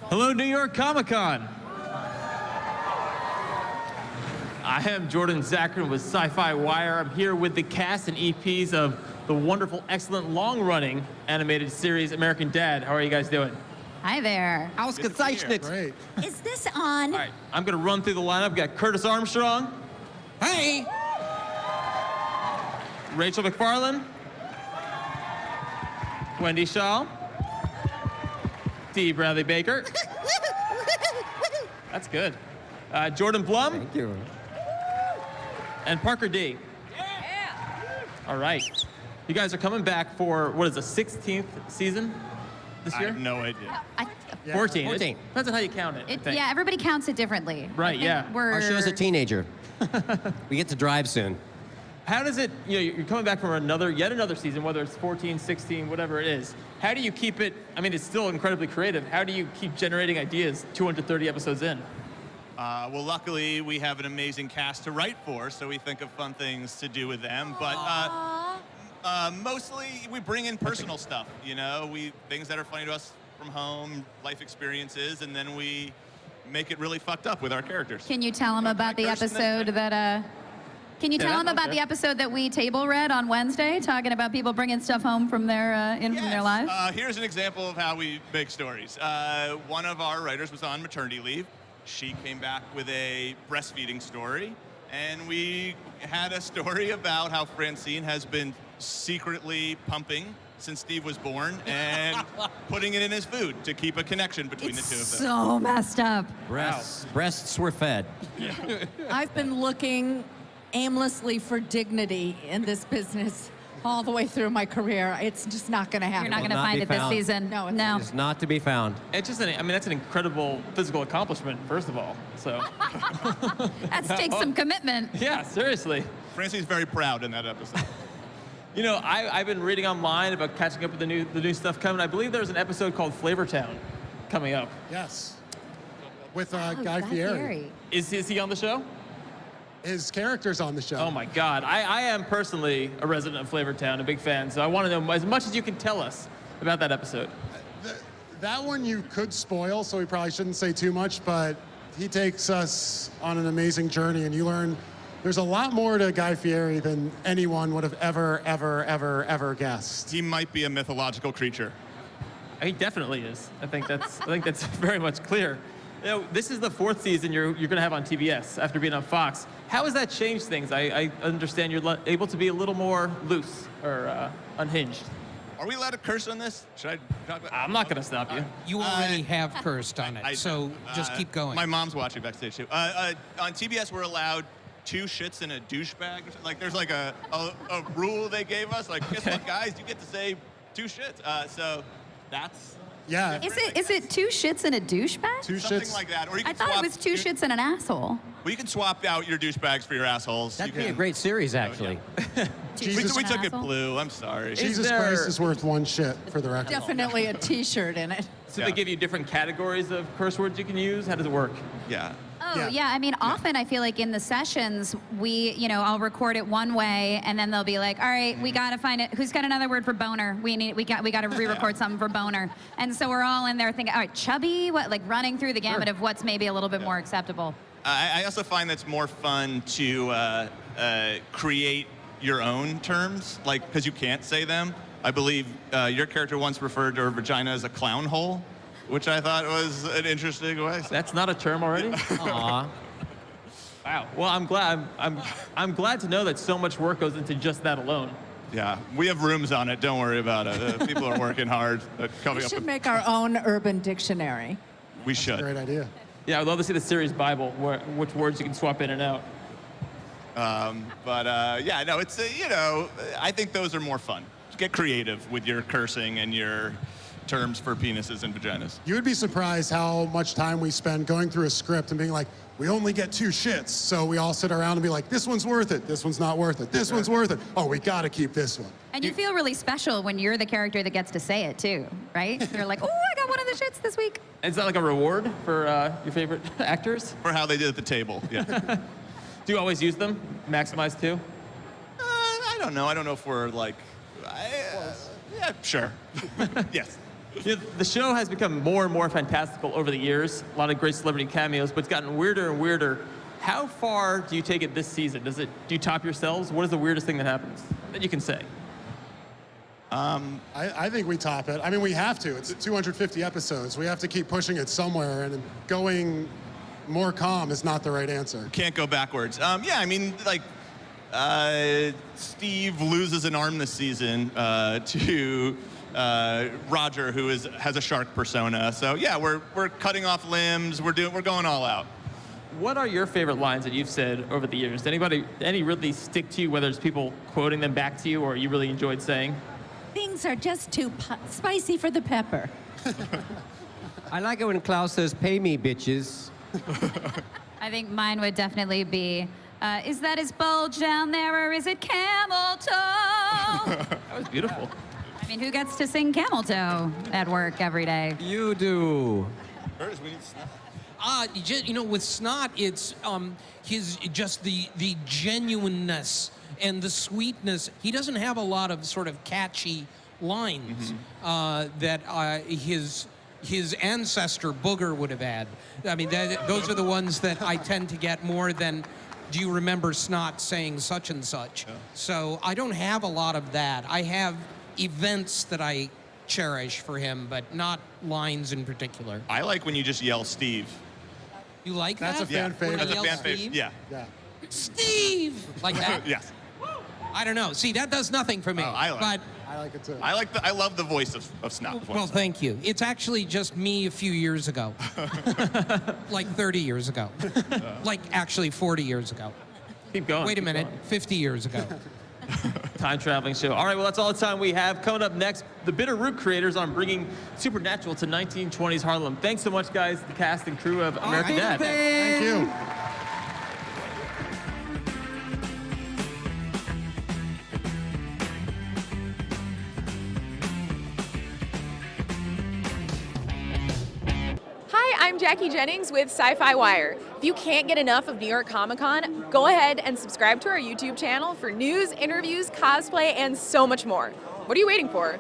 Hello, New York Comic-Con. I am Jordan Zachrin with SYFY WIRE. I'm here with the cast and EPs of the wonderful, excellent, long-running animated series American Dad. How are you guys doing? Hi there. Ausgezeichnet. Great. Is this on? All right, I'm gonna run through the lineup. We've got Curtis Armstrong, Hey. Rachael MacFarlane, Wendy Schaal, Deay Bradley Baker. That's good. Jordan Blum. Thank you. And Parker D. All right. You guys are coming back for, what is the 16th season this I year? have no idea. 14. 14. Depends on how you count it, I think. Yeah, everybody counts it differently. Right, I think yeah. Our show's a teenager. We get to drive soon. How does it, you're coming back from yet another season, whether it's 14, 16, whatever it is. How do you keep it, I mean, it's still incredibly creative. How do you keep generating ideas 230 episodes in? Well, luckily, we have an amazing cast to write for, so we think of fun things to do with them. But mostly, we bring in personal stuff, things that are funny to us from home, life experiences, and then we make it really fucked up with our characters. Can you tell them about the episode that, can you tell them about the episode that we table read on Wednesday, talking about people bringing stuff home from their, from their lives? Here's an example of how we make stories. One of our writers was on maternity leave. She came back with a breastfeeding story, and we had a story about how Francine has been secretly pumping since Steve was born and putting it in his food to keep a connection between the two of them. So messed up. Breasts were fed. I've been looking aimlessly for dignity in this business all the way through my career. It's just not going to happen. You're not going to not find be it this found. season. No, it's no. It's not to be found. It's just, that's an incredible physical accomplishment, first of all. So, That takes some commitment. yeah, seriously. Francine's very proud in that episode. I've been reading online about catching up with the new stuff coming. I believe there's an episode called Flavortown coming up. Yes. With Oh, Guy Fieri. Is he on the show? His character's on the show. Oh my God. I am personally a resident of Flavortown, a big fan, so I want to know as much as you can tell us about that episode. That one you could spoil, so we probably shouldn't say too much, but he takes us on an amazing journey, and you learn there's a lot more to Guy Fieri than anyone would have ever guessed. He might be a mythological creature. He definitely is. I think that's very much clear. This is the 4th season you're going to have on TBS after being on Fox. How has that changed things? I understand you're able to be a little more loose or unhinged. Are we allowed to curse on this? Should I talk about I'm not going to stop you. You already have cursed on it, so just keep going. My mom's watching backstage too. On TBS, we're allowed 2 shits and a douchebag. Like there's like a rule they gave us. Like, guess what, guys? You get to say 2 shits. So that's. Yeah. Is it 2 shits and a douchebag? 2 Something shits. like that. Or you I can thought swap, it was 2 shits and an asshole. Well, you can swap out your douchebags for your assholes. That'd You be a can- great series, actually. Jesus- We took it Asshole. blue. I'm sorry. Jesus Christ is worth 1 shit, for the record. Definitely a T-shirt in it. So Yeah. they give you different categories of curse words you can use? How does it work? Yeah. Oh, yeah. I mean, often I feel like in the sessions, I'll record it one way, and then they'll be like, all right, we got to find it. Who's got another word for boner? We got to re-record something for boner. And so we're all in there thinking, all right, chubby, running through the gamut of what's maybe a little bit more acceptable. I also find that's more fun to create your own terms, because you can't say them. I believe your character once referred to her vagina as a clown hole, which I thought was an interesting way. That's not a term already? Aw. Wow. Well, I'm glad to know that so much work goes into just that alone. Yeah, we have rooms on it. Don't worry about it. People are working hard at coming We up should with. make our own urban dictionary. We should. Great idea. Yeah, I'd love to see the series Bible, which words you can swap in and out. Yeah, no, it's I think those are more fun. Get creative with your cursing and your terms for penises and vaginas. You would be surprised how much time we spend going through a script and being like, we only get 2 shits. So we all sit around and be like, this one's worth it. This one's not worth it. This one's worth it. Oh, we got to keep this one. And you feel really special when you're the character that gets to say it, too, right? You're like, oh, I got one of the shits this week. Is that like a reward for your favorite actors? For how they did at the table, yeah. Do you always use them? Maximize too? I don't know. I don't know if we're like, yeah, sure. Yes. You know, the show has become more and more fantastical over the years. A lot of great celebrity cameos, but it's gotten weirder and weirder. How far do you take it this season? Do you top yourselves? What is the weirdest thing that happens that you can say? I think we top it. I mean, we have to. It's 250 episodes. We have to keep pushing it somewhere, and going more calm is not the right answer. Can't go backwards. Yeah, I mean, like, Steve loses an arm this season to Roger, who has a shark persona. So yeah, we're cutting off limbs. We're going all out. What are your favorite lines that you've said over the years? Any really stick to you, whether it's people quoting them back to you or you really enjoyed saying? Things are just too spicy for the pepper. I like it when Klaus says, "Pay me, bitches." I think mine would definitely be, is that his bulge down there or is it camel toe? That was beautiful. I mean, who gets to sing camel toe at work every day? You do. Curtis, we need snot. You know, with Snot, it's the genuineness and the sweetness. He doesn't have a lot of sort of catchy lines that his ancestor Booger would have had. I mean, those are the ones that I tend to get more than, do you remember Snot saying such and such? Yeah. So I don't have a lot of that. I have events that I cherish for him, but not lines in particular. I like when you just yell Steve. You like That's that? a fan favorite. That's a Yell fan Steve? favorite. Yeah. Yeah. Steve! Like that? Yes. I don't know. See, that does nothing for me. Oh, I like but, I like it too. I love the voice of Snot. well, thank you. It's actually just me a few years ago. Like 30 years ago. Like actually 40 years ago. Keep going. Wait a keep minute, going. 50 years ago. Time traveling show. All right, well, that's all the time we have. Coming up next, the Bitter Root creators on bringing Supernatural to 1920s Harlem. Thanks so much, guys, the cast and crew of American Dad. Thank you. Hi, I'm Jackie Jennings with SYFY WIRE. If you can't get enough of New York Comic Con, go ahead and subscribe to our YouTube channel for news, interviews, cosplay, and so much more. What are you waiting for?